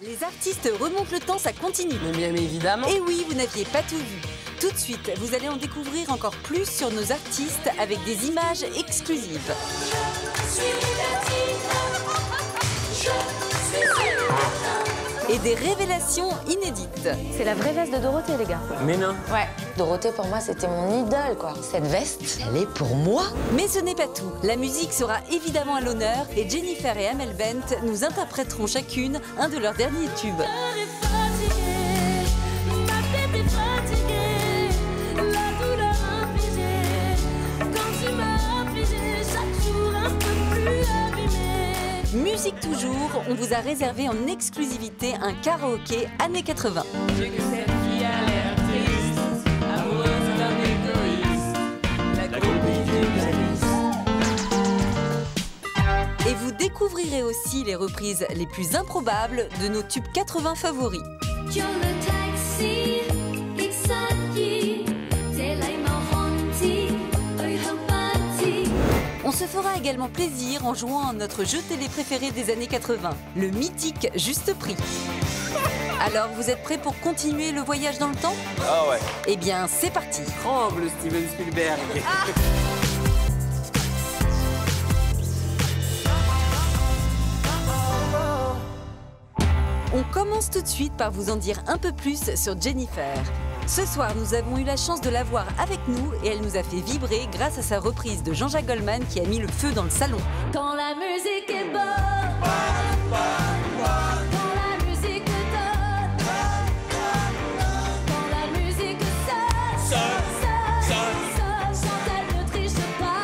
Les artistes remontent le temps, ça continue. Mais bien évidemment. Et oui, vous n'aviez pas tout vu. Tout de suite, vous allez en découvrir encore plus sur nos artistes avec des images exclusives. Et des révélations inédites. C'est la vraie veste de Dorothée, les gars. Mais non. Ouais. Dorothée, pour moi, c'était mon idole, quoi. Cette veste, elle est pour moi. Mais ce n'est pas tout. La musique sera évidemment à l'honneur et Jennifer et Amel Bent nous interpréteront chacune un de leurs derniers tubes. Musique toujours, on vous a réservé en exclusivité un karaoké années 80. Et vous découvrirez aussi les reprises les plus improbables de nos tubes 80 favoris. On se fera également plaisir en jouant à notre jeu télé préféré des années 80, le mythique Juste Prix. Alors, vous êtes prêts pour continuer le voyage dans le temps? Ah ouais. Eh bien, c'est parti. Tremble, Steven Spielberg. On commence tout de suite par vous en dire un peu plus sur Jennifer. Ce soir, nous avons eu la chance de la voir avec nous et elle nous a fait vibrer grâce à sa reprise de Jean-Jacques Goldman qui a mis le feu dans le salon. Quand la musique est bonne, quand la musique donne, quand la musique quand elle ne triche pas.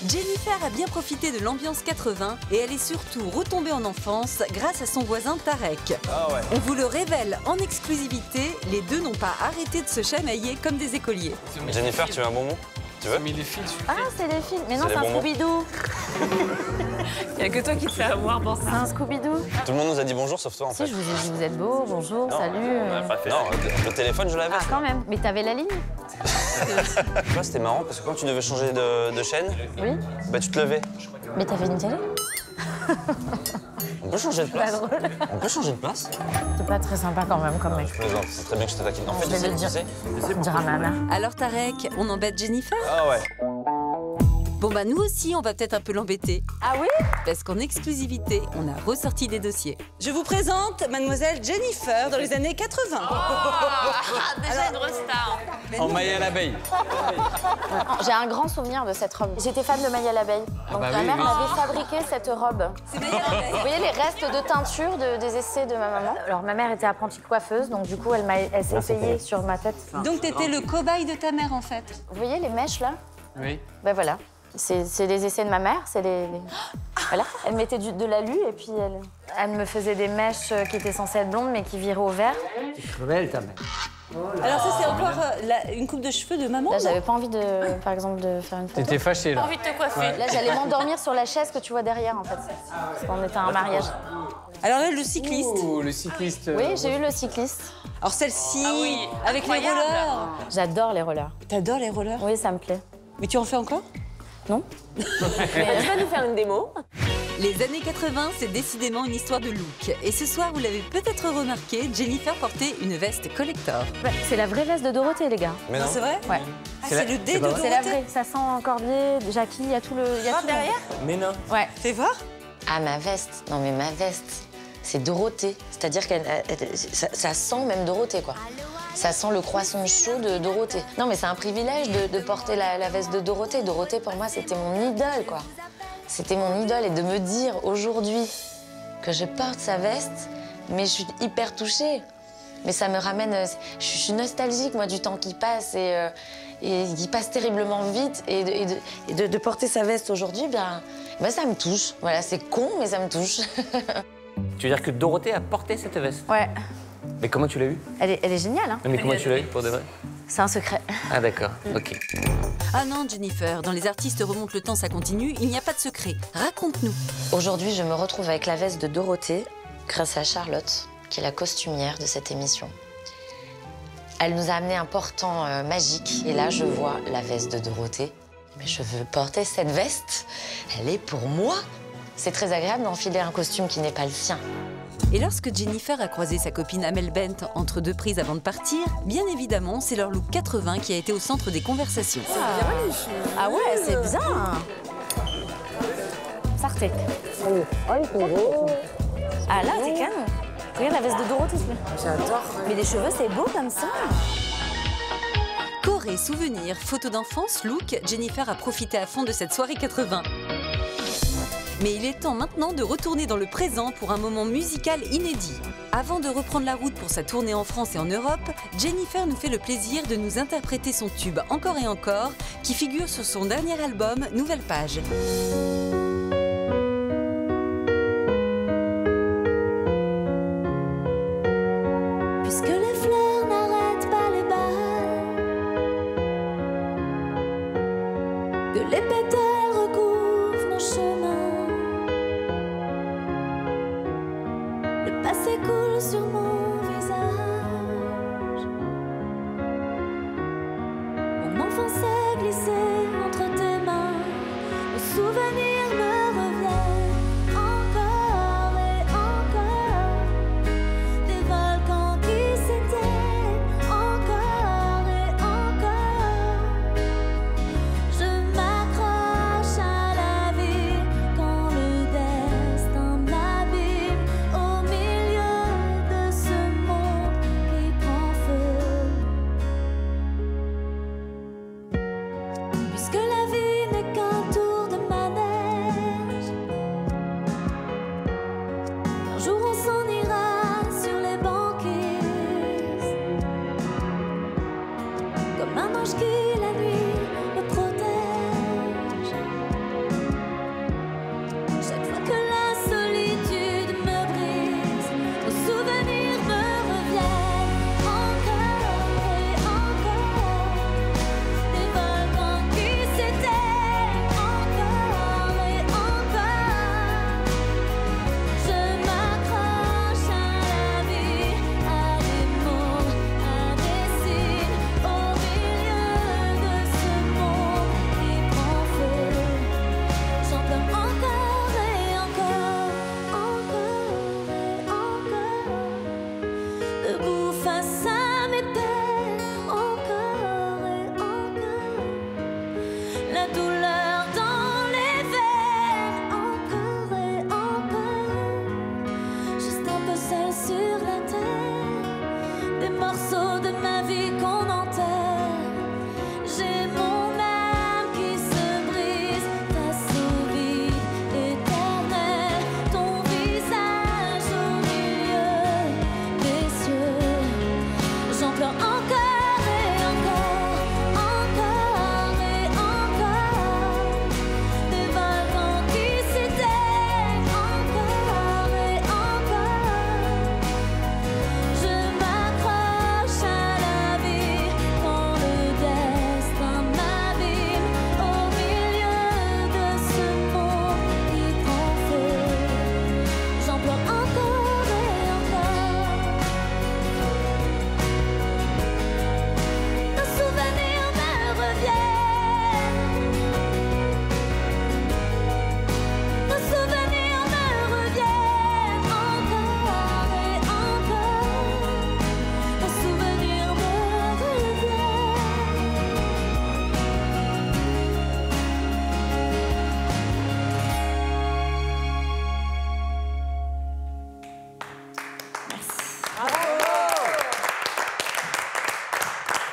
Jennifer a bien profité de l'ambiance 80 et elle est surtout retombée en enfance grâce à son voisin Tarek. Ah ouais. On vous le révèle en exclusivité, les deux n'ont pas arrêté de se chamailler comme des écoliers. Jennifer, tu veux un bonbon? Tu veux? Ah, c'est les films. Mais non, C'est c'est les un bonbons. Scooby-Doo. Il n'y a que toi qui te fais avoir pour C'est ça. un Scooby-Doo. Tout le monde nous a dit bonjour sauf toi en Si, fait. je vous ai dit, vous êtes beau, bonjour, salut. Non, le téléphone, je l'avais. Ah, quand même. Mais t'avais la ligne? Tu vois, c'était marrant parce que quand tu devais changer de chaîne, Oui. bah tu te levais. Mais t'avais une télé? On peut changer de Pas place. drôle. On peut changer de place. C'est pas très sympa quand même, comme mec. Je plaisante, c'est très bien que je te taquine. En fait, Je vais le dire. On dira à ma mère. Alors Tarek, on embête Jennifer? Ah ouais. Bon bah nous aussi, on va peut-être un peu l'embêter. Ah oui? Parce qu'en exclusivité, on a ressorti des dossiers. Je vous présente mademoiselle Jennifer dans les années 80. Déjà une star. En maille à l'abeille. J'ai un grand souvenir de cette robe. J'étais fan de Maille à l'abeille. Donc bah ma oui, mère oui. m'avait fabriqué cette robe. C'est meilleur. Vous voyez les restes de teinture des essais de ma maman? Alors ma mère était apprentie coiffeuse, donc du coup elle s'est essayée sur ma tête. Donc t'étais le cobaye de ta mère en fait. Vous voyez les mèches là? Oui. Ben voilà. C'est les essais de ma mère, c'est Voilà, elle mettait de l'alu et puis elle me faisait des mèches qui étaient censées être blondes mais qui viraient au vert. C'est cruel, ta mère. Alors ça c'est encore une coupe de cheveux de maman? Là, j'avais pas envie par exemple, de faire une photo. T'étais fâchée, là. Envie de te coiffer. Là, j'allais m'endormir sur la chaise que tu vois derrière, en fait. Parce qu'on était à un mariage. Alors là le cycliste. Ouh, le cycliste. Oui, j'ai eu le cycliste. Alors celle-ci, avec les rollers. J'adore les rollers. T'adores les rollers? Oui, ça me plaît. Mais tu en fais encore? Non? Tu vas nous faire une démo? Les années 80, c'est décidément une histoire de look. Et ce soir, vous l'avez peut-être remarqué, Jennifer portait une veste collector. C'est la vraie veste de Dorothée, les gars. Mais non. C'est vrai? Ouais. Ah, c'est le dé de Dorothée? C'est la vraie. Ça sent Corbier, Jackie, il y a tout le... derrière? Mais non. Ouais. Fais voir. Ah, ma veste. Non, mais ma veste, c'est Dorothée. C'est-à-dire que ça sent même Dorothée, quoi. Ça sent le croissant chaud de Dorothée. Non, mais c'est un privilège de porter la veste de Dorothée. Dorothée, pour moi, c'était mon idole, quoi. C'était mon idole. Et de me dire aujourd'hui que je porte sa veste, mais je suis hyper touchée. Mais ça me ramène... Je suis nostalgique, moi, du temps qui passe et qui passe terriblement vite. Et de porter sa veste aujourd'hui, bien, ça me touche. Voilà, c'est con, mais ça me touche. Tu veux dire que Dorothée a porté cette veste? Ouais. Mais comment tu l'as eu? Elle est géniale, hein? Mais comment tu l'as eu, pour de vrai? C'est un secret. Ah, d'accord. OK. Ah non, Jennifer, dans les artistes remontent le temps, ça continue, il n'y a pas de secret. Raconte-nous. Aujourd'hui, je me retrouve avec la veste de Dorothée grâce à Charlotte, qui est la costumière de cette émission. Elle nous a amené un portant magique. Et là, je vois la veste de Dorothée. Mais je veux porter cette veste. elle est pour moi. C'est très agréable d'enfiler un costume qui n'est pas le sien. Et lorsque Jennifer a croisé sa copine Amel Bent entre deux prises avant de partir, bien évidemment, c'est leur look 80 qui a été au centre des conversations. Ah ouais, c'est bien. Sartek. Ah là, t'es calme. Regarde la veste de Dorothée. J'adore. Mais les cheveux, c'est beau comme ça. Corée, souvenirs, photos d'enfance, look, Jennifer a profité à fond de cette soirée 80. Mais il est temps maintenant de retourner dans le présent pour un moment musical inédit. Avant de reprendre la route pour sa tournée en France et en Europe, Jennifer nous fait le plaisir de nous interpréter son tube Encore et encore, qui figure sur son dernier album Nouvelle Page. Puisque les fleurs n'arrêtent pas les balles, que les pétales recouvrent nos chemins, le passé coule sur mon visage. Mon enfance s'est glissée entre tes mains, nos souvenirs me reviennent encore et encore. Des volcans qui s'éteignent encore et encore. Je m'accroche à la vie quand le destin m'abîme au milieu de ce monde qui prend feu. Puisque la vie n'est qu'un tour de manège, un jour on s'en ira sur les banquises, comme un ange qui la nuit me protège. Chaque fois que la solitude me brise, nos souvenirs me reviennent encore et encore. Des volcans qui s'éteignent encore et encore. Je m'accroche à la vie, à des mots, à des signes, au milieu de ce monde qui prend feu. J'en pleure encore et encore, encore et encore. Debout face à mes peines, encore et encore. La douleur dans les veines, encore et encore. Juste un peu seul sur la terre, des morceaux de ma vie qu'on enterre. J'ai mon âme qui se brise face au vide éternel. Ton visage au milieu des cieux. J'en pleure encore et encore, encore et encore. Des volcans qui s'éteignent encore et encore. Je m'accroche à la vie quand le destin m'abîme au milieu de ce monde qui prend feu. J'en pleure encore et encore. Nos souvenirs me reviennent. Nos souvenirs me reviennent encore et encore. Nos souvenirs me reviennent.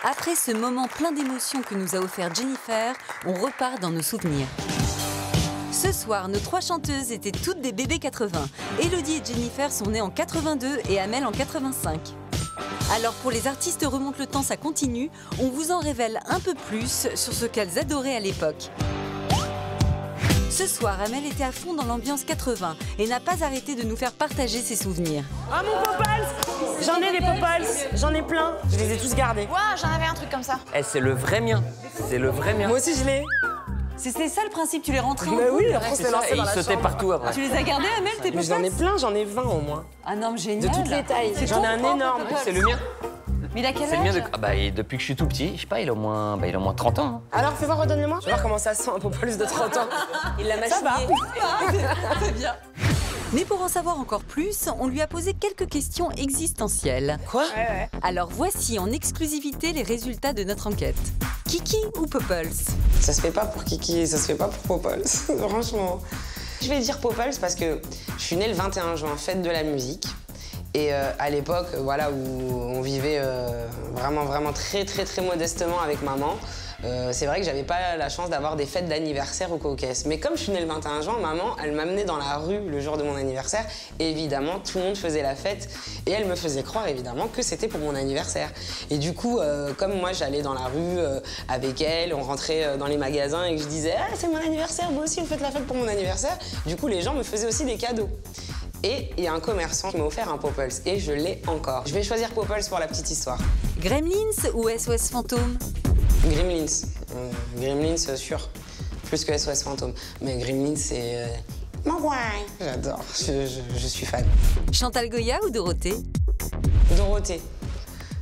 Après ce moment plein d'émotions que nous a offert Jennifer, on repart dans nos souvenirs. Ce soir, nos trois chanteuses étaient toutes des bébés 80. Élodie et Jennifer sont nées en 82 et Amel en 85. Alors pour les artistes remonte le temps, ça continue, on vous en révèle un peu plus sur ce qu'elles adoraient à l'époque. Ce soir, Amel était à fond dans l'ambiance 80 et n'a pas arrêté de nous faire partager ses souvenirs. Ah, mon Popals! J'en ai des Popals, j'en ai plein. Je les ai tous gardés. Waouh, j'en avais un truc comme ça. Eh, c'est le vrai mien. C'est le vrai mien. Moi aussi, je l'ai. C'était ça le principe, tu les rentrais en Mais oui, boule. après, on C'est s'est ça, lancé et dans il la sautait chambre. partout après. Tu les as gardés, Amel, tes Mais j'en ai popas? plein, j'en ai 20 au moins. Ah non, mais De génial. toutes les tailles. C'est J'en ai ton un propre énorme. Popals. C'est le mien. Mais il a quel C'est le mien âge de... Ah bah, et depuis que je suis tout petit, je sais pas, il a au moins 30 ans. Hein. Alors, fais voir, redonne-le-moi. Je vais voir comment ça sent un peu plus de 30 ans. Il l'a Ça va. C'est bien. Mais pour en savoir encore plus, on lui a posé quelques questions existentielles. Quoi? Ouais. Alors voici en exclusivité les résultats de notre enquête. Kiki ou Popples? Ça se fait pas pour Kiki, ça se fait pas pour Popples, franchement. Je vais dire Popples parce que je suis née le 21 juin, fête de la musique. Et à l'époque, voilà, où on vivait vraiment très modestement avec maman, c'est vrai que j'avais pas la chance d'avoir des fêtes d'anniversaire au Caucase. Mais comme je suis née le 21 juin, maman, elle m'amenait dans la rue le jour de mon anniversaire. Et évidemment, tout le monde faisait la fête. Et elle me faisait croire, évidemment, que c'était pour mon anniversaire. Et du coup, comme moi, j'allais dans la rue avec elle, on rentrait dans les magasins et que je disais « Ah, c'est mon anniversaire, vous aussi, vous faites la fête pour mon anniversaire ». Du coup, les gens me faisaient aussi des cadeaux. Et il y a un commerçant qui m'a offert un Popples et je l'ai encore. Je vais choisir Popples pour la petite histoire. Gremlins ou SOS Fantôme? Gremlins. Gremlins, sûr. Plus que SOS Fantôme. Mais Gremlins, c'est... J'adore, je suis fan. Chantal Goya ou Dorothée? Dorothée.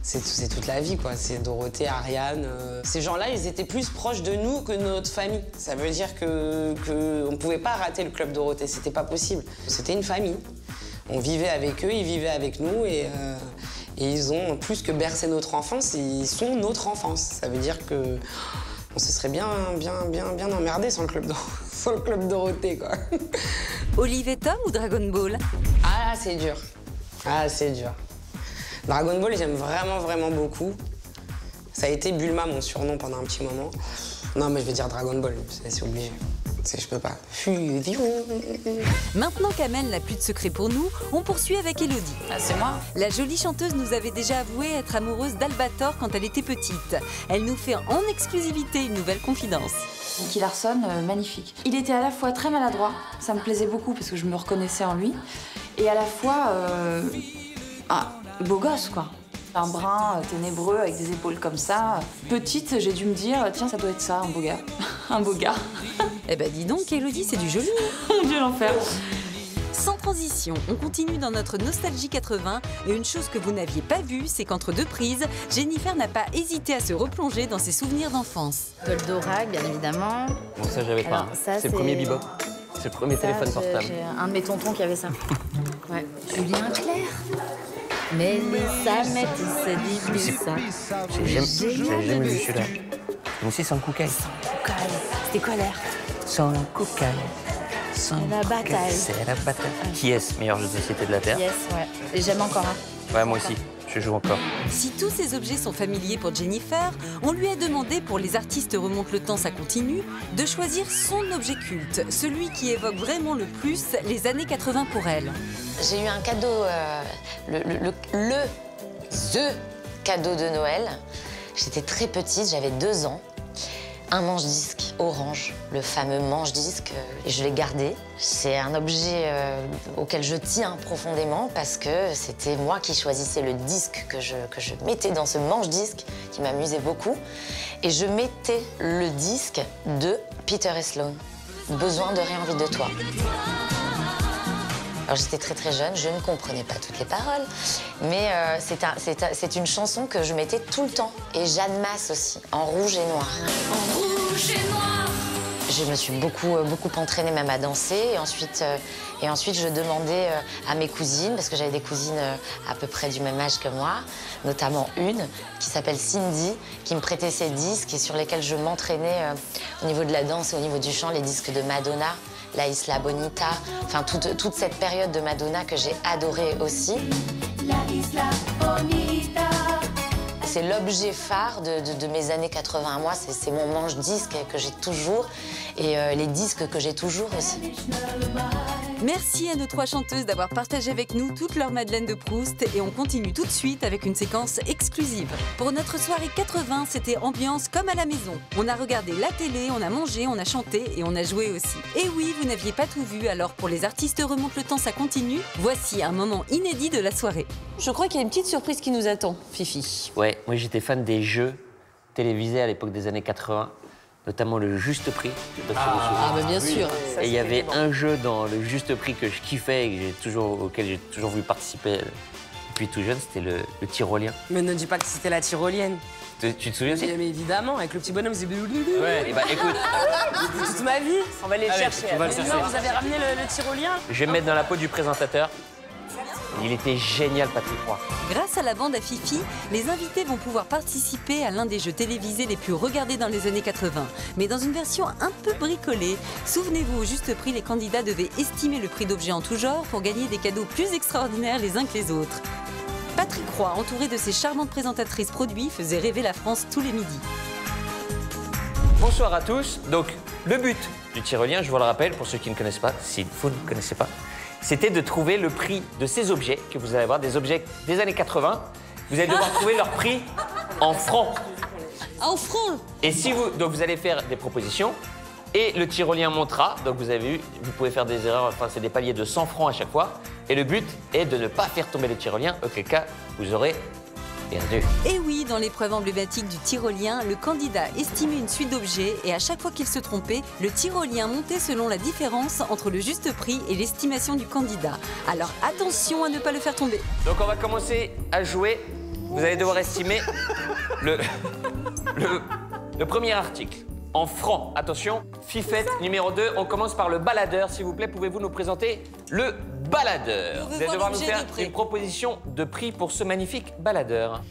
C'est toute la vie, quoi. C'est Dorothée, Ariane. Ces gens-là, ils étaient plus proches de nous que de notre famille. Ça veut dire qu'on ne pouvait pas rater le club Dorothée. C'était pas possible. C'était une famille. On vivait avec eux, ils vivaient avec nous et ils ont, plus que bercé notre enfance, ils sont notre enfance. Ça veut dire que on se serait bien emmerdé sans le club Dorothée, quoi. Olive et Tom ou Dragon Ball? Ah, c'est dur. Ah, c'est dur. Dragon Ball, j'aime vraiment beaucoup. Ça a été Bulma, mon surnom, pendant un petit moment. Non, mais je vais dire Dragon Ball, c'est obligé. Je peux pas. Maintenant qu'Amel n'a plus de secret pour nous, on poursuit avec Elodie. Ah, c'est moi? La jolie chanteuse nous avait déjà avoué être amoureuse d'Albator quand elle était petite. Elle nous fait en exclusivité une nouvelle confidence. Nicky Larson, magnifique. Il était à la fois très maladroit, ça me plaisait beaucoup parce que je me reconnaissais en lui, et à la fois beau gosse, quoi. Un brun ténébreux avec des épaules comme ça. Petite, j'ai dû me dire, tiens, ça doit être ça, un beau gars. Un beau gars. Eh ben dis donc, Elodie, c'est du joli. Mon Dieu, l'enfer. Sans transition, on continue dans notre nostalgie 80 et une chose que vous n'aviez pas vue, c'est qu'entre deux prises, Jennifer n'a pas hésité à se replonger dans ses souvenirs d'enfance. Goldorak, bien évidemment. Bon, ça, j'avais pas. Alors, ça, c'est le premier bebop. C'est le premier téléphone portable. J'ai un de mes tontons qui avait ça. Ouais. Julien Clerc. Mélissa, Mélissa. J'ai jamais vu celui-là. Mais aussi sans Koukaï. C'était quoi l'air? Sans Koukaï. La bataille. C'est la bataille. Qui est meilleur jeu de société de la Terre? Yes, ouais. Et j'aime encore un. Ouais, moi aussi. Je joue encore. Si tous ces objets sont familiers pour Jennifer, on lui a demandé, pour les artistes remontent le temps, ça continue, de choisir son objet culte, celui qui évoque vraiment le plus les années 80 pour elle. J'ai eu un cadeau, le cadeau de Noël. J'étais très petite, j'avais 2 ans. Un manche-disque orange, le fameux manche-disque, et je l'ai gardé. C'est un objet auquel je tiens profondément parce que c'était moi qui choisissais le disque que je mettais dans ce manche-disque qui m'amusait beaucoup. Et je mettais le disque de Peter et Sloan, Besoin de rien, envie de toi. Alors j'étais très jeune, je ne comprenais pas toutes les paroles, mais c'est une chanson que je mettais tout le temps. Et Jeanne Masse aussi, en rouge et noir. En rouge et noir. Je me suis beaucoup entraînée même à danser. Et ensuite je demandais à mes cousines, parce que j'avais des cousines à peu près du même âge que moi, notamment une qui s'appelle Cindy, qui me prêtait ses disques et sur lesquels je m'entraînais au niveau de la danse et au niveau du chant, les disques de Madonna. La Isla Bonita, enfin toute cette période de Madonna que j'ai adorée aussi. La Isla Bonita. C'est l'objet phare de mes années 80 à moi, c'est mon manche-disque que j'ai toujours et les disques que j'ai toujours aussi. Merci à nos 3 chanteuses d'avoir partagé avec nous toute leur Madeleine de Proust et on continue tout de suite avec une séquence exclusive. Pour notre soirée 80, c'était ambiance comme à la maison. On a regardé la télé, on a mangé, on a chanté et on a joué aussi. Et oui, vous n'aviez pas tout vu, alors pour les artistes remontent le temps, ça continue. Voici un moment inédit de la soirée. Je crois qu'il y a une petite surprise qui nous attend, Fifi. Ouais, moi j'étais fan des jeux télévisés à l'époque des années 80. Notamment le Juste Prix. Ah bah bien sûr. Et il y avait un jeu dans le Juste Prix que je kiffais et auquel j'ai toujours voulu participer. Puis tout jeune, c'était le tyrolien. Mais ne dis pas que c'était la tyrolienne. Tu te souviens aussi? Mais évidemment, avec le petit bonhomme, c'est... Ouais, et bah écoute, Toute ma vie. On va aller le Allez, chercher. on va le chercher. Vous avez ramené le tyrolien? je vais me mettre dans la peau du présentateur. Il était génial, Patrick Roy. Grâce à la bande à Fifi, les invités vont pouvoir participer à l'un des jeux télévisés les plus regardés dans les années 80, mais dans une version un peu bricolée. Souvenez-vous, au juste prix, les candidats devaient estimer le prix d'objets en tout genre pour gagner des cadeaux plus extraordinaires les uns que les autres. Patrick Roy, entouré de ses charmantes présentatrices produits, faisait rêver la France tous les midis. Bonsoir à tous. Donc, le but du tyrolien, je vous le rappelle, pour ceux qui ne connaissent pas, si vous ne connaissez pas, c'était de trouver le prix de ces objets que vous allez avoir, des objets des années 80. Vous allez devoir trouver leur prix en francs. En francs. Et si vous, donc vous allez faire des propositions et le tyrolien montera. Donc vous avez vu, vous pouvez faire des erreurs, enfin c'est des paliers de 100 francs à chaque fois. Et le but est de ne pas faire tomber le tyrolien, auquel cas vous aurez perdu. Et oui, dans l'épreuve emblématique du tyrolien, le candidat estimait une suite d'objets et à chaque fois qu'il se trompait, le tyrolien montait selon la différence entre le juste prix et l'estimation du candidat. Alors attention à ne pas le faire tomber. Donc on va commencer à jouer. Vous allez devoir estimer le premier article. En francs, attention, Fifette numéro 2, on commence par le baladeur. S'il vous plaît, pouvez-vous nous présenter le baladeur? Vous allez devoir nous faire une proposition de prix pour ce magnifique baladeur.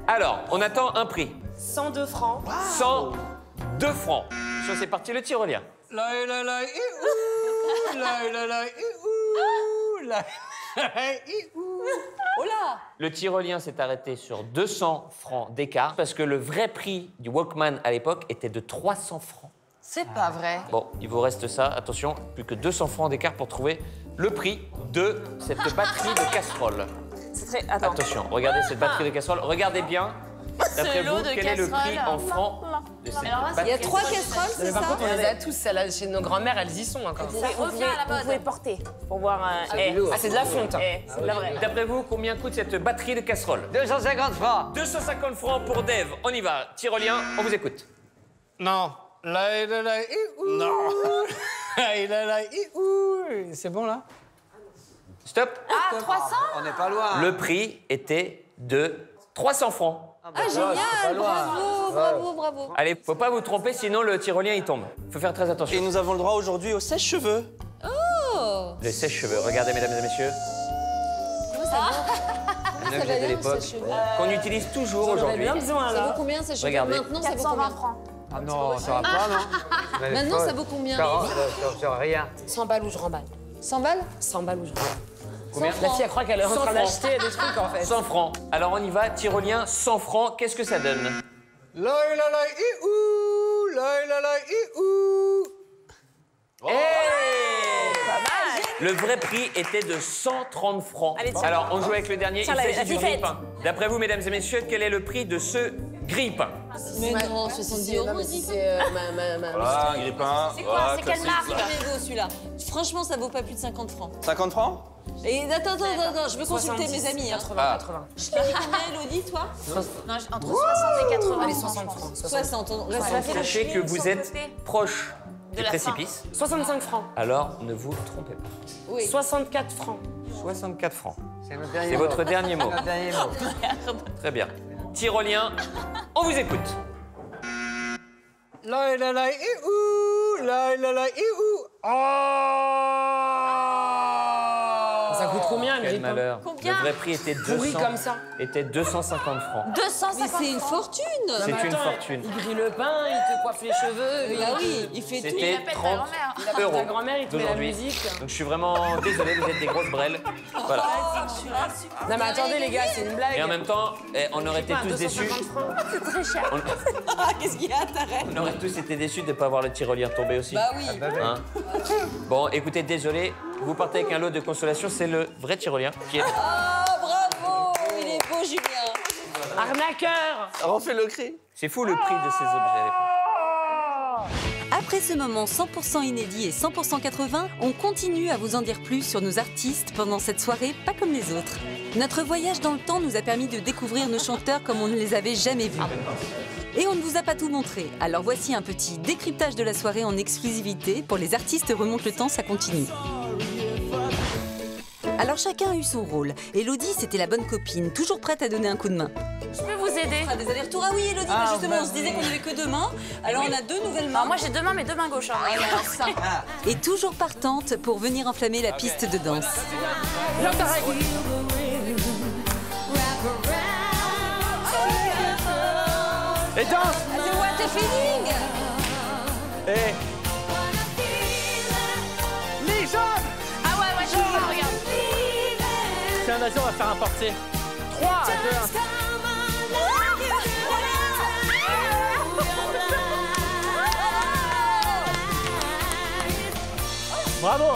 Alors, on attend un prix. 102 francs. 102 francs. C'est parti, le tyrolien. Oh là! Le tyrolien s'est arrêté sur 200 francs d'écart parce que le vrai prix du Walkman à l'époque était de 300 francs. C'est pas vrai. Bon, il vous reste ça, attention, plus que 200 francs d'écart pour trouver le prix de cette batterie de casserole. C'est très... Attends. Attention, regardez cette batterie de casserole, regardez bien. D'après vous, quel est le prix en francs de cette batterie? Il y a 3 casseroles, c'est ça? Par contre, on les a tous. Celles-là, chez nos grands-mères, elles y sont encore. Vous pouvez porter pour voir un... Ah, c'est de la fonte. C'est de la vraie. D'après vous, combien coûte cette batterie de casserole? 250 francs. 250 francs pour Dave, on y va. Tyrolien, on vous écoute. Non. Non. C'est bon, là? Stop. Ah, 300? On n'est pas loin. Le prix était de 300 francs. Ah génial! Bravo! Allez, faut pas vous tromper, sinon le tyrolien il tombe. Faut faire très attention. Et nous avons le droit aujourd'hui au sèche-cheveux. Oh! Le sèche-cheveux, regardez mesdames et messieurs. Un objet de l'époque qu'on utilise toujours aujourd'hui. Bien besoin, Ça là. vaut combien ces cheveux? Regardez. Maintenant, ça vaut 420 combien? francs. Ah non, ça va pas, non? Maintenant, ça vaut combien? Ça rien. 100 balles ou je remballe. 100 balles? 100 balles ou je remballe. Combien? La fille, elle croit qu'elle est en 100 train francs. d'acheter des trucs, en fait. 100 francs. Alors on y va, tyrolien, 100 francs, qu'est-ce que ça donne? Le vrai prix était de 130 francs. Allez, tiens. Alors, on joue avec le dernier, Tiens, il la s'agit du Fifette. grille-pain. D'après vous, mesdames et messieurs, quel est le prix de ce grille-pain? Mais non, 70 euros, dis. C'est Voilà, grippin. C'est quoi? C'est quelle marque? Mais beau celui-là. Franchement, ça vaut pas plus de 50 francs. 50 francs? Et attends, je veux consulter mes amis. Hein. 80, 80. Je t'ai dit combien, Elodie, toi? Non, entre 60 et 80. Allez, 60 francs. 60. On reste Ça fait le Sachez prix que sur vous le êtes côté. proche De du la précipice. 65 francs. Alors, ne vous trompez pas. Oui. 64 francs. 64 francs. C'est notre dernier C'est mot. votre dernier mot. Notre dernier mot. Très bien. Tyrolien, on vous écoute. Ça coûte combien, le Quel grille-pain? malheur. Combien? Le vrai prix était Pourri 200, comme ça. était 250 francs. 250 Mais c'est une fortune! C'est une Attends, fortune. Il grille le pain, il te coiffe les cheveux. Bah oui, il fait tout. C'était appelle ta 30 grand-mère. Il appelle euros ta grand-mère, il te met la d'aujourd'hui. musique. Donc je suis vraiment désolé, vous êtes des grosses brelles. Voilà. Non mais attendez les gars, c'est une blague. Et en même temps, on aurait été Pas, tous déçus. 250 francs. C'est très cher. Qu'est-ce qu'il y a, t'arrêtes? On aurait tous été déçus de ne pas voir le tyrolien tomber aussi. Bah oui. Hein. Bon, écoutez, désolé, vous partez avec un lot de consolation, c'est le vrai tyrolien qui est... Ah, bravo! Il est beau, Julien. Arnaqueur. Refais le cri. C'est fou le prix de ces objets à l'époque. Après ce moment 100% inédit et 100% 80, on continue à vous en dire plus sur nos artistes pendant cette soirée pas comme les autres. Notre voyage dans le temps nous a permis de découvrir nos chanteurs comme on ne les avait jamais vus. Et on ne vous a pas tout montré, alors voici un petit décryptage de la soirée en exclusivité. Pour les artistes remonte le temps, ça continue. Alors chacun a eu son rôle. Elodie, c'était la bonne copine, toujours prête à donner un coup de main. Je peux vous aider? On fera des allers-retours. Ah oui, Elodie, mais justement, on se disait qu'on n'avait que 2 mains. Alors on a 2 nouvelles mains. Alors moi j'ai 2 mains, mais 2 mains gauches. Hein. Et toujours partante pour venir enflammer la piste de danse. Et danse. What a feeling! Et... Les jeunes. Ah ouais, je vois, regarde. Tiens, vas-y, on va faire un portier. 3, 2, 1. Bravo.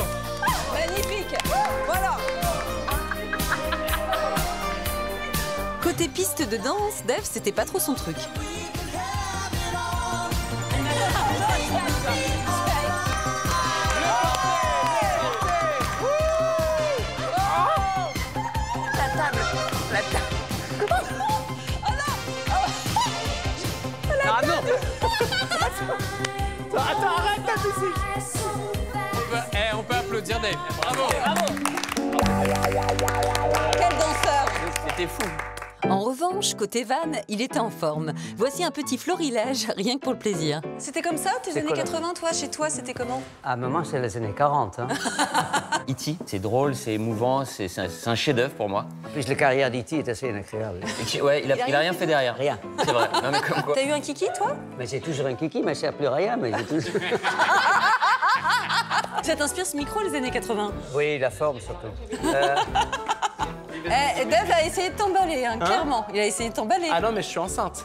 Magnifique. Voilà. Côté piste de danse, Dave, c'était pas trop son truc. Ah non. Attends, arrête ta musique. On peut applaudir Dave. Bravo. Quel danseur! C'était fou. En revanche, côté Van, il était en forme. Voici un petit florilège, rien que pour le plaisir. C'était comme ça, tes années 80, toi? Chez toi, c'était comment? Ah, maman, c'est les années 40. Hein. E.T., c'est drôle, c'est émouvant, c'est un chef-d'œuvre pour moi. En plus, la carrière d'E.T. est assez incroyable. Ouais, il a rien fait derrière. Rien. C'est vrai. Non, mais comme quoi. T'as eu un kiki, toi? Mais j'ai toujours un kiki, mais c'est plus rien. Mais j'ai toujours... Ça t'inspire ce micro, les années 80? Oui, la forme, surtout. Dave a essayé de t'emballer, hein, clairement. Il a essayé de t'emballer. Ah non, mais je suis enceinte.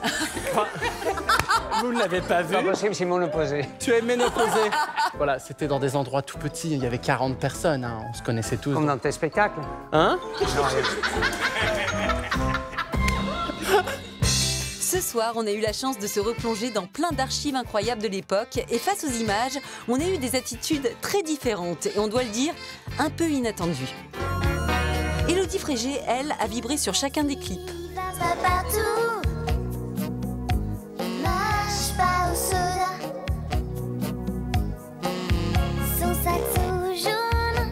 Vous ne l'avez pas vu. C'est pas possible, c'est mon opposé. Tu es ménopausée. Voilà, c'était dans des endroits tout petits. Il y avait 40 personnes. Hein. On se connaissait tous. Comme dans tes spectacles. Hein? Ce soir, on a eu la chance de se replonger dans plein d'archives incroyables de l'époque. Et face aux images, on a eu des attitudes très différentes. Et on doit le dire, un peu inattendues. Élodie Frégé, elle, a vibré sur chacun des clips. Partout, marche pas au soda. Son sac tout jaune.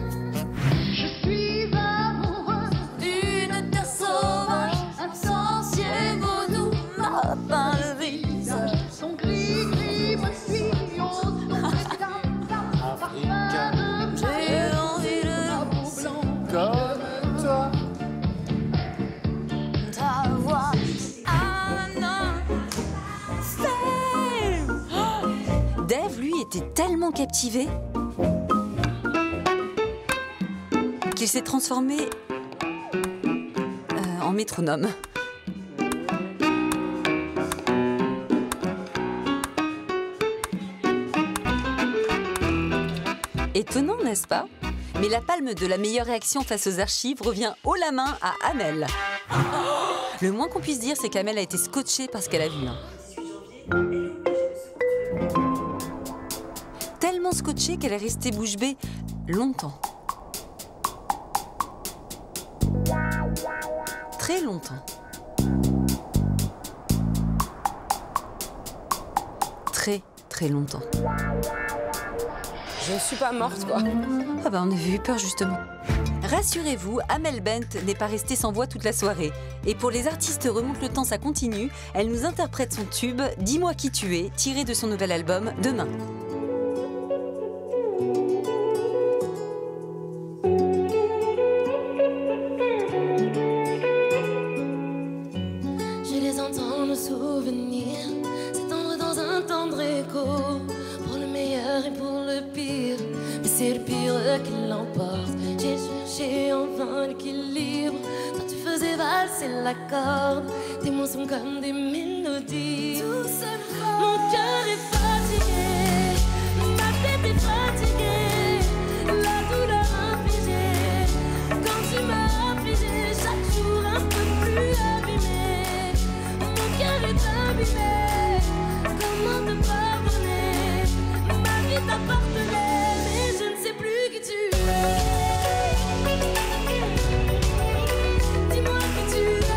Je suis amoureuse d'une terre sauvage, un sorcier vaudou m'a peint le visage. Son gris-gris me sillonne. J'ai envie de Comme toi. ta voix. Dave, lui, était tellement captivé qu'il s'est transformé en métronome. Étonnant, n'est-ce pas? Mais la palme de la meilleure réaction face aux archives revient haut la main à Amel. Le moins qu'on puisse dire, c'est qu'Amel a été scotchée par ce qu'elle a vu. Tellement scotchée qu'elle est restée bouche bée longtemps. Très longtemps. Très, très longtemps. Je ne suis pas morte, quoi. Ah bah on avait eu peur justement. Rassurez-vous, Amel Bent n'est pas restée sans voix toute la soirée. Et pour les artistes remonte le temps, ça continue. Elle nous interprète son tube « Dis-moi qui tu es », tiré de son nouvel album « Demain ». Je les entends nos souvenirs s'étendre dans un tendre écho, pour le meilleur et pour le pire. Mais c'est le pire qui l'emporte. J'ai cherché en vain l'équilibre. Toi tu faisais valser la corde. Tes mots sont comme des mélodies. Tout seul, mon cœur est fatigué, ma tête est fatiguée, la douleur infligée. Quand tu m'as affligé, chaque jour un peu plus abîmé. Mon cœur est abîmé. Comment te pardonner? Ma vie t'appartenait, mais je ne sais plus qui tu es. Dis-moi qui tu es.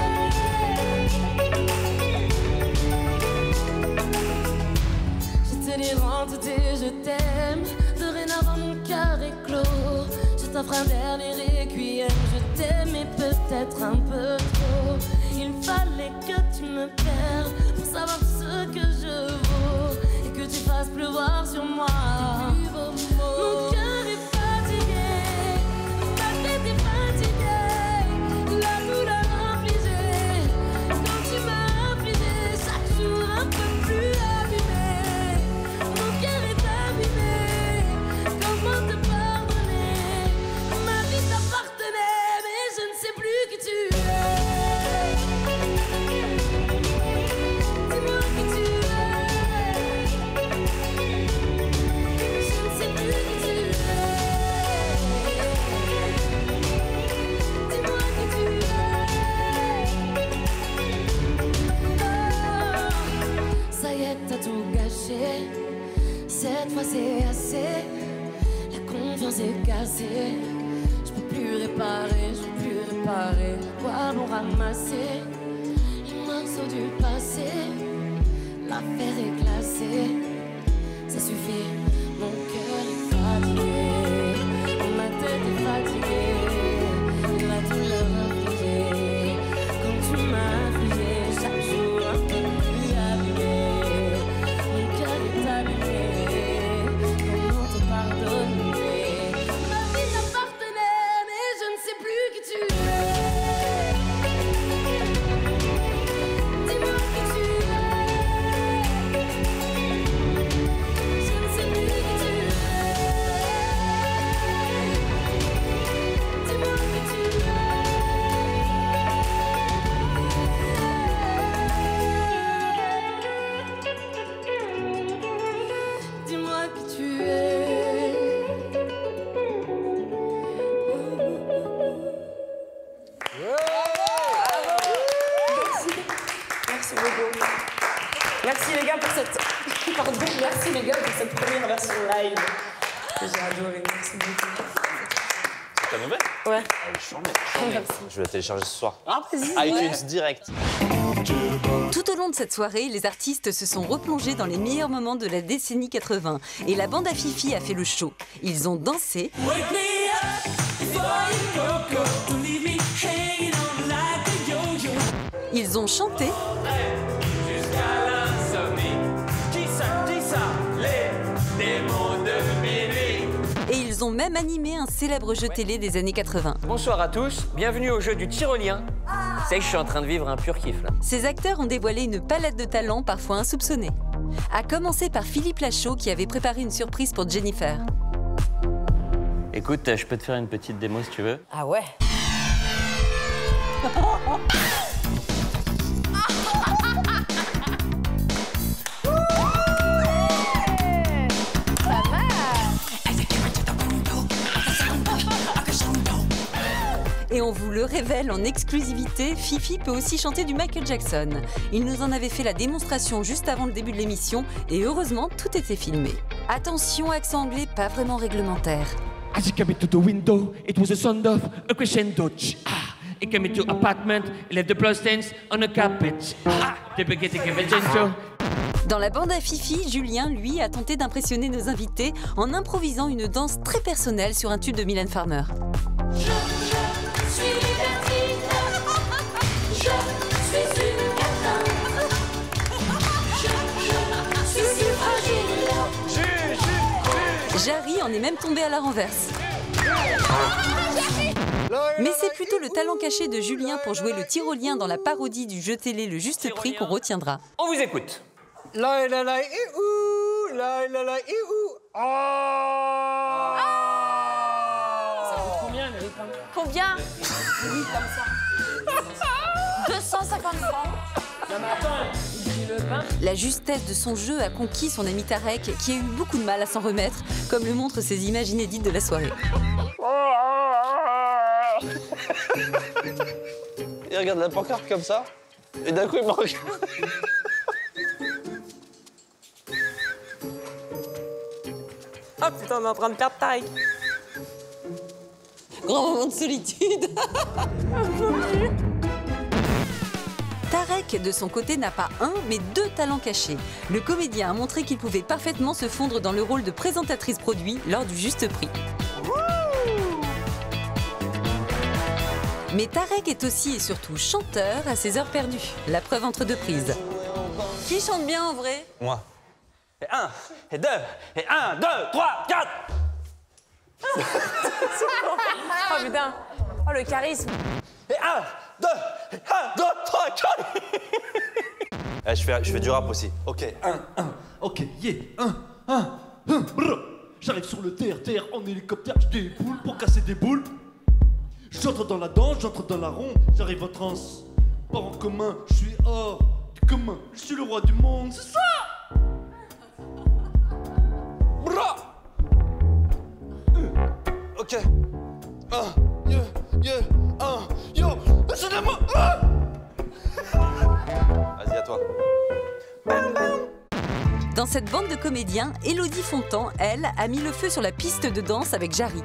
t'aime. Dorénavant, mon cœur est clos. Je t'offre un dernier requiem. Je t'aimais peut-être un peu trop. Il fallait que tu me perdes pour savoir ce que je vaux et que tu fasses pleuvoir sur moi. Mon cœur est fatigué, ma tête est fatiguée, la douleur infligée. Quand tu m'as infligé, chaque jour un peu plus abîmé. Mon cœur est abîmé, comment te pardonner? Ma vie t'appartenait, mais je ne sais plus qui tu es. Dis-moi qui tu es. Je ne sais plus qui tu es. Dis-moi qui tu es. Oh, ça y est, t'as tout gâché. Cette fois c'est assez. La confiance est cassée. Je peux plus réparer, je peux plus réparer. Quoi bon ramasser les morceaux du passé? L'affaire est classée. Ça suffit, mon cœur est fatigué. Ma tête est fatiguée. La douleur infligée. Quand tu m'as infligé, chaque jour un peu plus abîmé. Mon cœur est abîmé. Comment te pardonner? Ma vie t'appartenait, mais je ne sais plus qui tu es. Dis-moi qui tu es. Je ne sais plus qui tu es. Dis-moi qui tu es. Dis-moi qui tu es. Merci beaucoup. Merci les gars pour cette... Pardon, merci les gars pour cette première version live. J'ai adoré, merci beaucoup. Ta nouvelle? Ouais. Je vais la télécharger ce soir. Ah, vas-y. iTunes direct. Tout au long de cette soirée, les artistes se sont replongés dans les meilleurs moments de la décennie 80 et la bande à Fifi a fait le show. Ils ont dansé, ils ont chanté et ils ont même animé un célèbre jeu télé des années 80. Bonsoir à tous, bienvenue au jeu du tyrolien. C'est que je suis en train de vivre un pur kiff là. Ces acteurs ont dévoilé une palette de talents parfois insoupçonnés. À commencer par Philippe Lachaud qui avait préparé une surprise pour Jennifer. Écoute, je peux te faire une petite démo si tu veux. Ah ouais. Et on vous le révèle en exclusivité, Fifi peut aussi chanter du Michael Jackson. Il nous en avait fait la démonstration juste avant le début de l'émission et heureusement, tout était filmé. Attention, accent anglais pas vraiment réglementaire. As he came into the window, it was a sound of a crescendo. He came into apartment, he left the bloodstains on a carpet. The beginning of a gentle. Dans la bande à Fifi, Julien, lui, a tenté d'impressionner nos invités en improvisant une danse très personnelle sur un tube de Mylène Farmer. Je suis libertine. Je suis une catin. Je suis fragile. Jarry en est même tombé à la renverse. Mais c'est plutôt le talent caché de Julien pour jouer le tyrolien dans la parodie du jeu télé Le Juste Prix qu'on retiendra. On vous écoute. La la la ouh, la la la ouh. Oh. Ça coûte combien les ripains? Combien? Oui, comme ça. 250 francs. Non mais attends, il dit le pain. La justesse de son jeu a conquis son ami Tarek, qui a eu beaucoup de mal à s'en remettre, comme le montrent ces images inédites de la soirée. Il regarde la pancarte comme ça, et d'un coup il me regarde. Oh putain, on est en train de perdre Tarek. Grand moment de solitude. Tarek, de son côté, n'a pas un, mais 2 talents cachés. Le comédien a montré qu'il pouvait parfaitement se fondre dans le rôle de présentatrice produit lors du Juste Prix. Mais Tarek est aussi et surtout chanteur à ses heures perdues. La preuve entre 2 prises. Qui chante bien en vrai? Moi. Et 1, et 2, et 1, 2, 3, 4. Oh putain. Oh le charisme. Et 1, 2, et 1, 2, 3, 4. Je fais du rap aussi. Ok, 1, 1. Ok, yeah, 1, brr. J'arrive sur le terre en hélicoptère, je déboule pour casser des boules. J'entre dans la danse, j'entre dans la ronde, j'arrive en transe. Pas en commun, je suis hors du commun, je suis le roi du monde, c'est ça. Bra. Ok. 1, yeah, 1, yo, c'est de moi. Vas-y, à toi. Dans cette bande de comédiens, Élodie Fontan, elle, a mis le feu sur la piste de danse avec Jarry.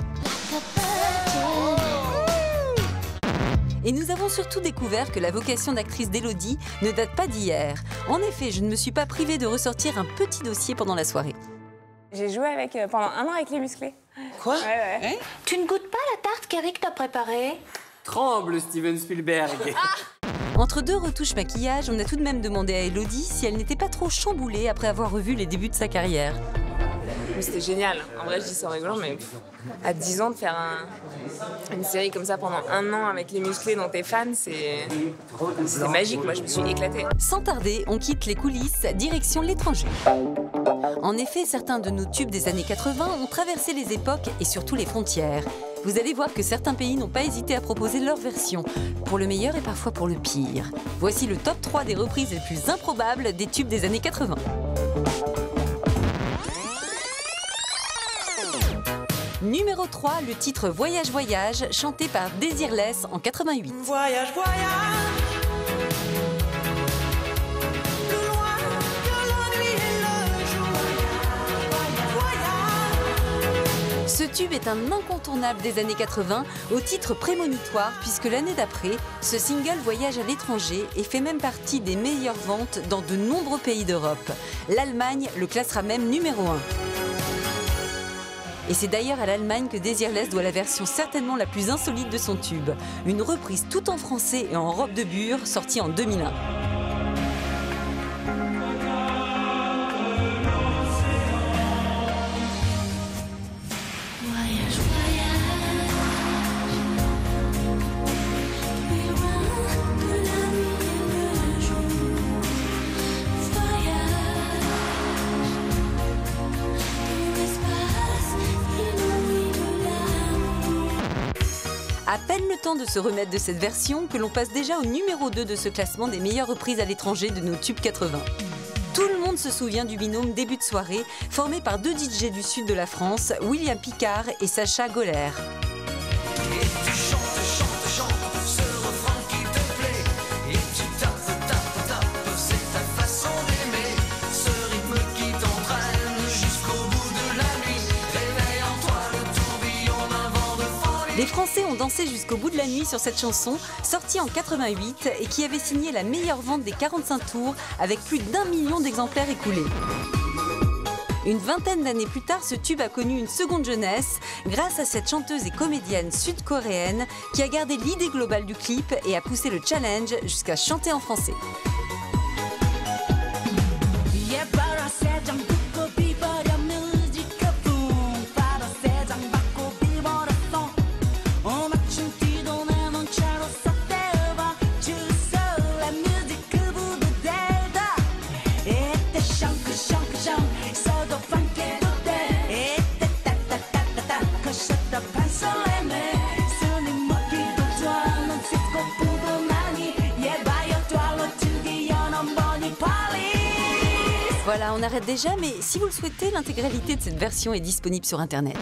Et nous avons surtout découvert que la vocation d'actrice d'Élodie ne date pas d'hier. En effet, je ne me suis pas privée de ressortir un petit dossier pendant la soirée. J'ai joué pendant 1 an avec les musclés. Quoi? Ouais. Hein? Tu ne goûtes pas la tarte qu'Eric t'a préparée? Tremble, Steven Spielberg. Entre 2 retouches maquillage, on a tout de même demandé à Élodie si elle n'était pas trop chamboulée après avoir revu les débuts de sa carrière. C'était génial. En vrai, je dis ça en rigolant, mais à 10 ans, de faire une série comme ça pendant 1 an avec les musclés dont t'es fan, c'était magique. Moi, je me suis éclatée. Sans tarder, on quitte les coulisses, direction l'étranger. En effet, certains de nos tubes des années 80 ont traversé les époques et surtout les frontières. Vous allez voir que certains pays n'ont pas hésité à proposer leur version, pour le meilleur et parfois pour le pire. Voici le top 3 des reprises les plus improbables des tubes des années 80. Numéro 3, le titre Voyage, Voyage, chanté par Désirless en 88. Voyage, voyage. Plus loin que la nuit et le jour. Voyage. Ce tube est un incontournable des années 80, au titre prémonitoire, puisque l'année d'après, ce single voyage à l'étranger et fait même partie des meilleures ventes dans de nombreux pays d'Europe. L'Allemagne le classera même numéro 1. Et c'est d'ailleurs à l'Allemagne que Désirless doit la version certainement la plus insolite de son tube. Une reprise tout en français et en robe de bure, sortie en 2001. À peine le temps de se remettre de cette version que l'on passe déjà au numéro 2 de ce classement des meilleures reprises à l'étranger de nos tubes 80. Tout le monde se souvient du binôme début de soirée, formé par 2 DJ du sud de la France, William Picard et Sacha Goller. Les Français ont dansé jusqu'au bout de la nuit sur cette chanson, sortie en 88 et qui avait signé la meilleure vente des 45 tours avec plus d'1 million d'exemplaires écoulés. Une vingtaine d'années plus tard, ce tube a connu une seconde jeunesse grâce à cette chanteuse et comédienne sud-coréenne qui a gardé l'idée globale du clip et a poussé le challenge jusqu'à chanter en français. Voilà, on arrête déjà, mais si vous le souhaitez, l'intégralité de cette version est disponible sur Internet.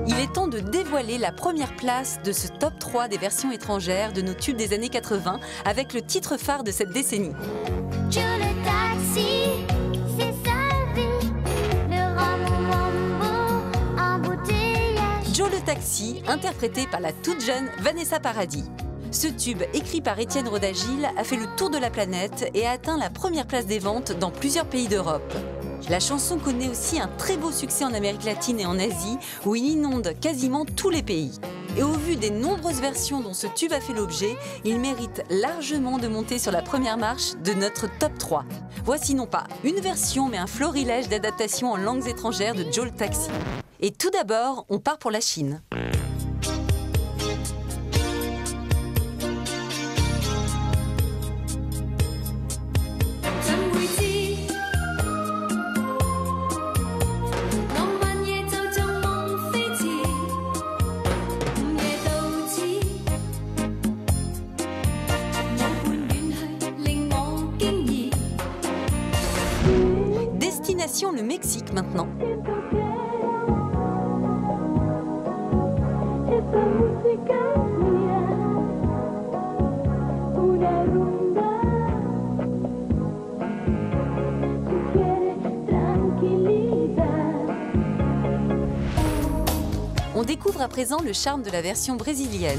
Il est temps de dévoiler la première place de ce top 3 des versions étrangères de nos tubes des années 80 avec le titre phare de cette décennie. Joe le taxi, c'est sa vie, le rhum, embouteillage. Joe le taxi, interprété par la toute jeune Vanessa Paradis. Ce tube, écrit par Étienne Rodagil, a fait le tour de la planète et a atteint la première place des ventes dans plusieurs pays d'Europe. La chanson connaît aussi un très beau succès en Amérique latine et en Asie, où il inonde quasiment tous les pays. Et au vu des nombreuses versions dont ce tube a fait l'objet, il mérite largement de monter sur la première marche de notre top 3. Voici non pas une version, mais un florilège d'adaptations en langues étrangères de Joe le Taxi. Et tout d'abord, on part pour la Chine. Destination le Mexique maintenant. On découvre à présent le charme de la version brésilienne.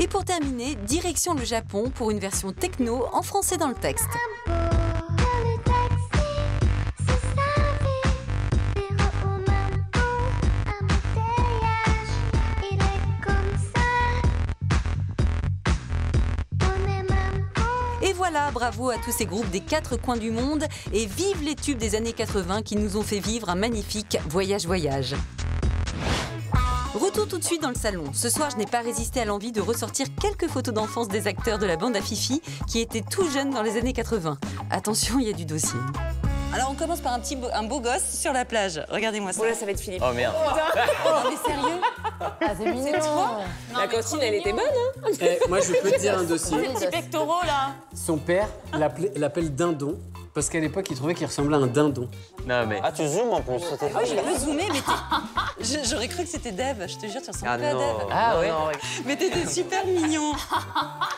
Et pour terminer, direction le Japon pour une version techno en français dans le texte. Et voilà, bravo à tous ces groupes des 4 coins du monde et vive les tubes des années 80 qui nous ont fait vivre un magnifique voyage-voyage. Retour tout de suite dans le salon. Ce soir, je n'ai pas résisté à l'envie de ressortir quelques photos d'enfance des acteurs de la bande à Fifi qui étaient tout jeunes dans les années 80. Attention, il y a du dossier. Alors on commence par un beau gosse sur la plage. Regardez-moi ça. Oh là, ça va être Philippe. Oh merde. Non mais sérieux? Ah, c'est mignon. La cantine, elle était bonne, hein? Moi, je peux te dire un dossier. Les petits pectoraux, là. Son père l'appelle Dindon, parce qu'à l'époque, il trouvait qu'il ressemblait à un dindon. Non mais. Ah, tu zoomes en plus. Ah oui, je peux zoomer, mais j'aurais cru que c'était Dave. Je te jure, tu ressembles pas à Dave. Ah ouais. Mais t'étais super mignon.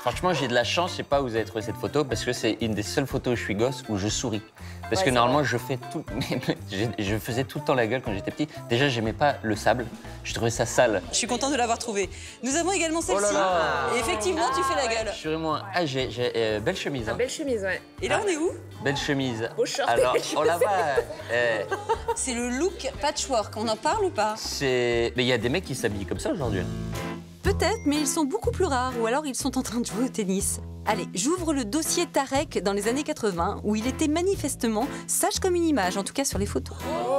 Franchement, j'ai de la chance, je sais pas où vous avez trouvé cette photo, parce que c'est une des seules photos où je suis gosse où je souris. Parce que normalement, je fais tout. Je faisais tout le temps la gueule quand j'étais petit. Déjà, j'aimais pas le sable. Je trouvais ça sale. Je suis contente de l'avoir trouvé. Nous avons également celle-ci. Et effectivement, tu fais la gueule. Je suis vraiment. Ah, j'ai belle chemise. Hein. Belle chemise, ouais. Et là, on est où? Belle chemise. Beau short. Alors, on la voit. C'est le look patchwork. On en parle ou pas? Mais il y a des mecs qui s'habillent comme ça aujourd'hui. Peut-être, mais ils sont beaucoup plus rares. Ou alors, ils sont en train de jouer au tennis. Allez, j'ouvre le dossier Tarek dans les années 80, où il était manifestement sage comme une image, en tout cas sur les photos. Oh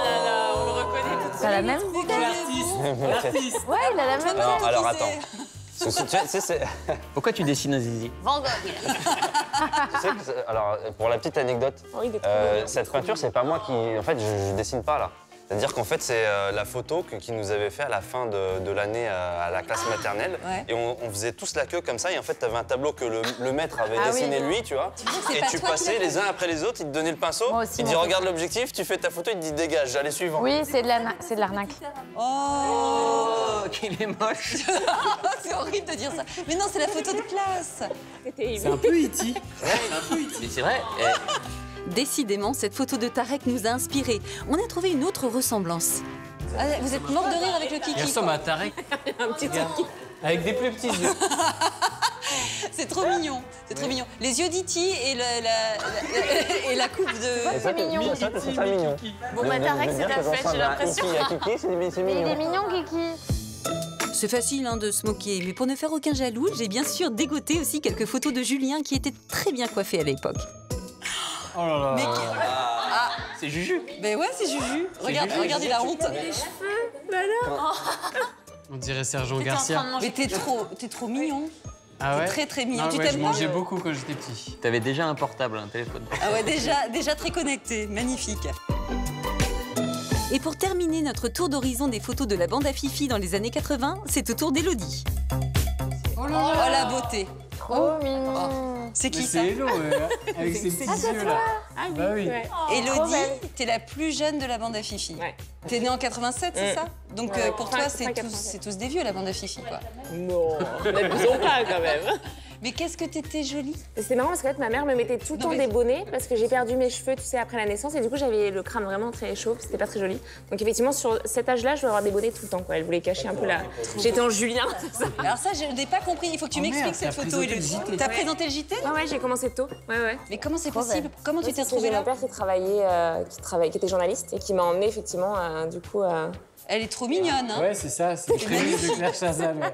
là là, on le reconnaît tout de suite. T'as la même L'artiste. Ouais, il a la même tête. Alors attends. Pourquoi tu dessines un zizi? Van Gogh. Tu sais que, alors, pour la petite anecdote, cette peinture, c'est pas moi qui. En fait, je dessine pas là. C'est-à-dire qu'en fait, c'est la photo qu'il nous avait fait à la fin de l'année à la classe maternelle. Ouais. Et on faisait tous la queue comme ça. Et en fait, tu avais un tableau que le maître avait Ah dessiné oui. lui, tu vois. c'est Et pas tu toi qui passais l'as les uns après les autres, il te donnait le pinceau. Moi aussi, il dit moi. regarde l'objectif, tu fais ta photo, il te dit dégage, allez suivant. Oui, c'est de l'arnaque. Oh, qu'il est moche. c'est horrible de dire ça. Mais non, c'est la photo de classe. C'est un peu E.T. Mais c'est vrai. Décidément, cette photo de Tarek nous a inspirés. On a trouvé une autre ressemblance. Ah, vous êtes mort de rire avec le kiki. Il ressemble à Tarek. Un petit truc. Avec des plus petits yeux. C'est trop mignon, c'est trop mignon. Les yeux d'Iti et la coupe de... C'est mignon. C'est ça mignon. Bon, bah, Tarek, c'est ta fête, j'ai l'impression. Il y a Kiki, c'est Mais il mignon. est mignon, Kiki. C'est facile hein, de se moquer, mais pour ne faire aucun jaloux, j'ai bien sûr dégoté aussi quelques photos de Julien qui était très bien coiffé à l'époque. Oh là là. Mais C'est Juju. Ben ouais, c'est Juju. Regarde, regarde, il a honte. Les cheveux, bah alors. On dirait Sergio T'étais en train de Garcia. manger. Mais t'es trop mignon. Ah ouais? Très très mignon. Ah Tu ouais, t'aimes je pas? mangeais beaucoup quand j'étais petit. T'avais déjà un portable, un téléphone. Ah ouais, déjà très connecté, magnifique. Et pour terminer notre tour d'horizon des photos de la bande à Fifi dans les années 80, c'est au tour d'Élodie. Oh la beauté. Trop mignon. C'est qui Mais ça C'est Hello, avec ses petits yeux là. Ah oui, Bah oui. ouais. Elodie, t'es la plus jeune de la bande à Fifi. Ouais. T'es née en 87, c'est ça? Donc Ouais. pour toi, Fin c'est 87. tous des vieux, la bande à Fifi, quoi. Non, n'abusons pas quand même. Mais qu'est-ce que t'étais jolie? C'est marrant parce qu'en fait, ma mère me mettait tout le temps des bonnets parce que j'ai perdu mes cheveux, tu sais, après la naissance. Et du coup, j'avais le crâne vraiment très chauve, c'était pas très joli. Donc effectivement, sur cet âge-là, je vais avoir des bonnets tout le temps, quoi. Elle voulait cacher un peu la... J'étais en Julien, c'est ça. Alors ça, je n'ai pas compris. Il faut que tu m'expliques cette photo, Elodie. T'as présenté le JT? Ouais, j'ai commencé tôt. Ouais. Mais comment c'est possible? Comment tu t'es retrouvée J'ai là? mon père qui était journaliste et qui m'a emmenée effectivement, du coup... Elle est trop mignonne, hein? Ouais, c'est ça, c'est le prémisse de Claire Chazal. Ouais.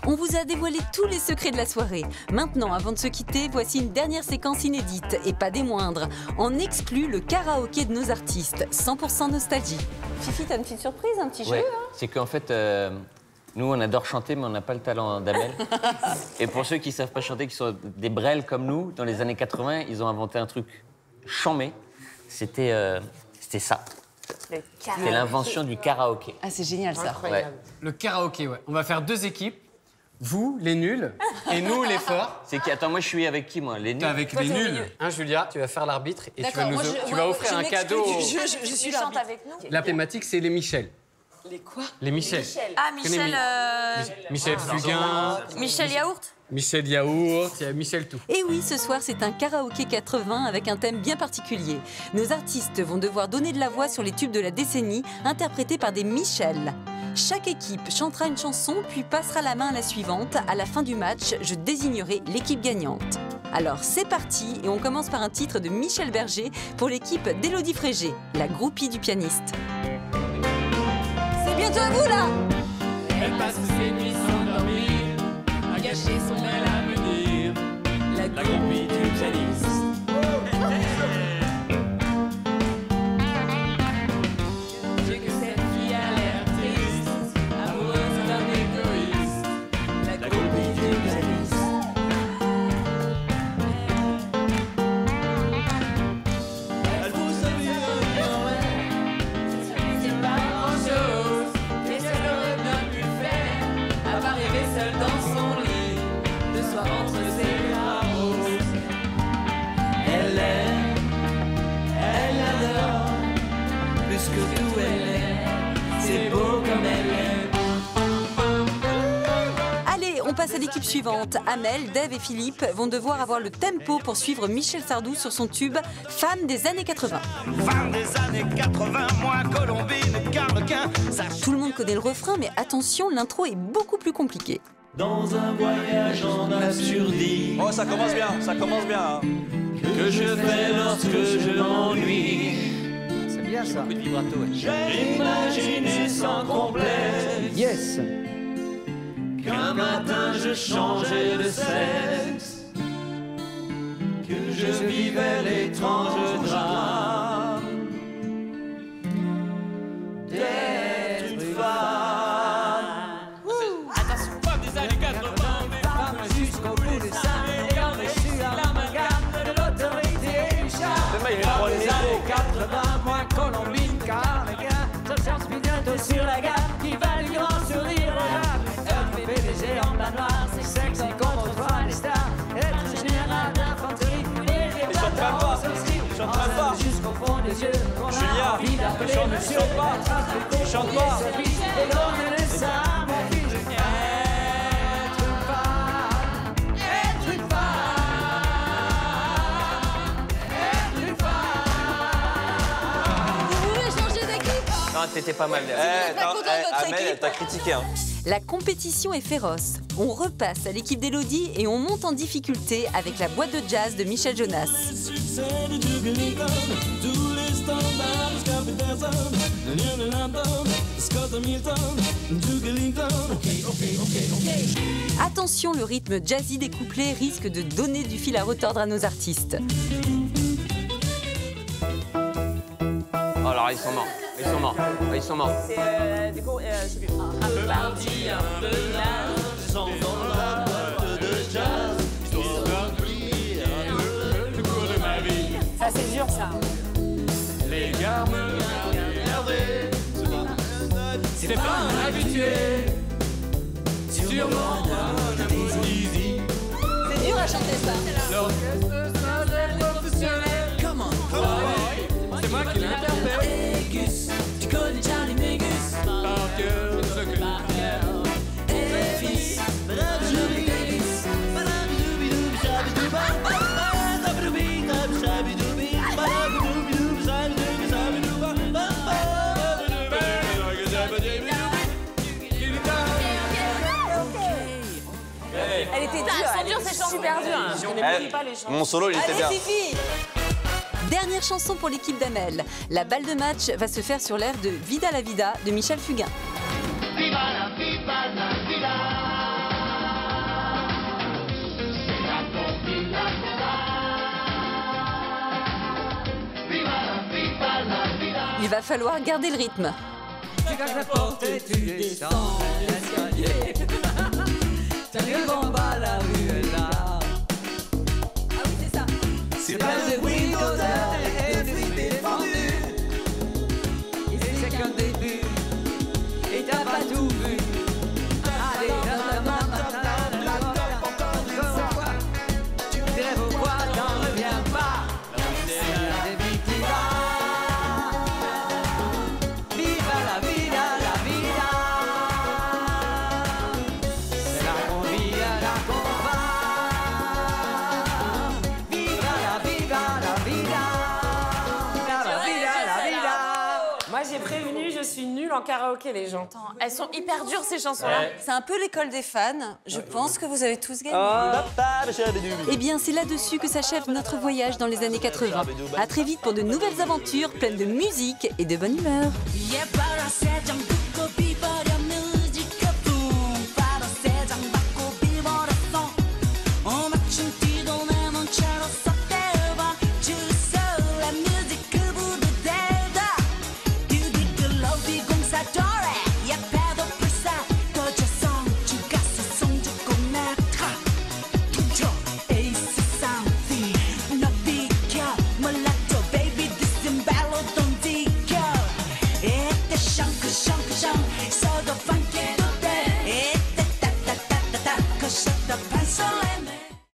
On vous a dévoilé tous les secrets de la soirée. Maintenant, avant de se quitter, voici une dernière séquence inédite, et pas des moindres. On exclut le karaoké de nos artistes, 100% nostalgie. Fifi, t'as une petite surprise, un petit jeu, hein? C'est qu'en fait, nous, on adore chanter, mais on n'a pas le talent d'Amel. Et pour ceux qui ne savent pas chanter, qui sont des brels comme nous, dans les années 80, ils ont inventé un truc chambé. C'était ça. C'était l'invention du karaoké. Ah, c'est génial, ça. Ouais. Le karaoké, ouais. On va faire 2 équipes. Vous, les nuls, et nous, les forts. C'est qui? Attends, moi, je suis avec qui, moi? Les nuls? T'es avec les nuls. Hein, Julia, tu vas faire l'arbitre et tu vas offrir un cadeau. Je suis chante avec nous. La thématique, c'est les Michel. Les quoi? Les Michel. Ah, Michel... Michel Fugain. Michel Yaourt. Michel Yaourt, il y a Michel tout. Et oui, ce soir, c'est un karaoké 80 avec un thème bien particulier. Nos artistes vont devoir donner de la voix sur les tubes de la décennie, interprétés par des Michel. Chaque équipe chantera une chanson, puis passera la main à la suivante. À la fin du match, je désignerai l'équipe gagnante. Alors, c'est parti, et on commence par un titre de Michel Berger pour l'équipe d'Élodie Frégé, la groupie du pianiste. C'est bientôt à vous, là! Elle passe ses nuits sans dormir, à gâcher son bel avenir, la groupie du pianiste. J'ai que cette fille a l'air triste, amoureuse d'un égoïste, la groupie du pianiste. Elle vous a bien, c'est pas grand-chose, mais ça l'aurait bien pu faire, à part rêver seule dans son lit, le soir entre ses bras roses. Elle aime, elle adore, plus que tout elle aime, c'est beau comme elle aime. Allez, on passe à l'équipe suivante. Amel, Dave et Philippe vont devoir avoir le tempo pour suivre Michel Sardou sur son tube « Femme des années 80 ». Femme des années 80, moi Colombine, Carlequin, ça... Tout le monde connaît le refrain, mais attention, l'intro est beaucoup plus compliquée. Dans un voyage en absurdie. Oh, ça commence bien, hein. Que je fais lorsque je m'ennuie. C'est bien ça. Beaucoup de vibrato, ouais. J'ai imaginé sans complexe. Yes. Qu'un matin je changeais de sexe. Que je vivais l'étrange drame d'être une femme. Attention, femme des années 80, des femmes jusqu'au bout des seins, ayant reçu l'amalgame de l'autorité et du charme. Le mec, il prend le Des micro. années 80, moi Colombine, Carlequin, je cherche bientôt sur la gare, qui va du grand sourire aux dames. Être PDG en bas noir, c'est sexy comme autrefois les stars. Être général d'infanterie, et les bâtards aussi. Jusqu'au fond des yeux, qu'on a envie d'appeler monsieur. Chante pas. Et donner ça à mon fils. Être une femme, être une femme, être une femme. Vous voulez changer d'équipe? Non, t'étais pas mal. Amel, elle t'a critiqué, hein. La compétition est féroce. On repasse à l'équipe d'Élodie et on monte en difficulté avec la boîte de jazz de Michel Jonas. Attention, le rythme jazzy des couplets risque de donner du fil à retordre à nos artistes. Oh, alors, ils sont morts. Ils sont morts. Ils sont morts. Du coup, je sais plus. Un peu parti, un peu là, sans la boîte de jazz, histoire d'oublier un peu le cours de ma vie. Ça, c'est dur, ça. Les gars me regardaient, c'est pas un habitué, sûrement un easy. C'est dur à chanter ça. L'orchestre Saint-Germain professionnel. Comment? C'est moi qui l'interprète. Gus, tu connais Charlie Mingus. Par cœur, je connais. Fils, Elle était dure, Elles sont dures, ces chansons. super dure. Je connais pas les chansons. Mon solo, il était bien. Allez, Fifi! Dernière chanson pour l'équipe d'Amel. La balle de match va se faire sur l'air de Vida la Vida de Michel Fugain. Viva la vida, c'est la vie, la Viva la vida. Il va falloir garder le rythme. Tu claques la porte et tu descends l'escalier. T'as le bombe à la rue est là. Ah oui, c'est ça. C'est pas le bruit d'auteur et de fruits défendus. Et c'est qu'un début. Et t'as pas tout vu. Allez, tu rêves au quoi, t'en reviens pas. C'est la vie qui va. Viva la vida, la vida. C'est là qu'on vit, là qu'on va. Viva la vida, la vida. La vida, la vida. Moi, j'ai prévenu, je suis nulle en karaoké, les gens. Elles sont hyper dures, ces chansons-là. C'est un peu l'école des fans. Je pense que vous avez tous gagné. Eh bien, c'est là-dessus que s'achève notre voyage dans les années 80. À très vite pour de nouvelles aventures pleines de musique et de bonne humeur. So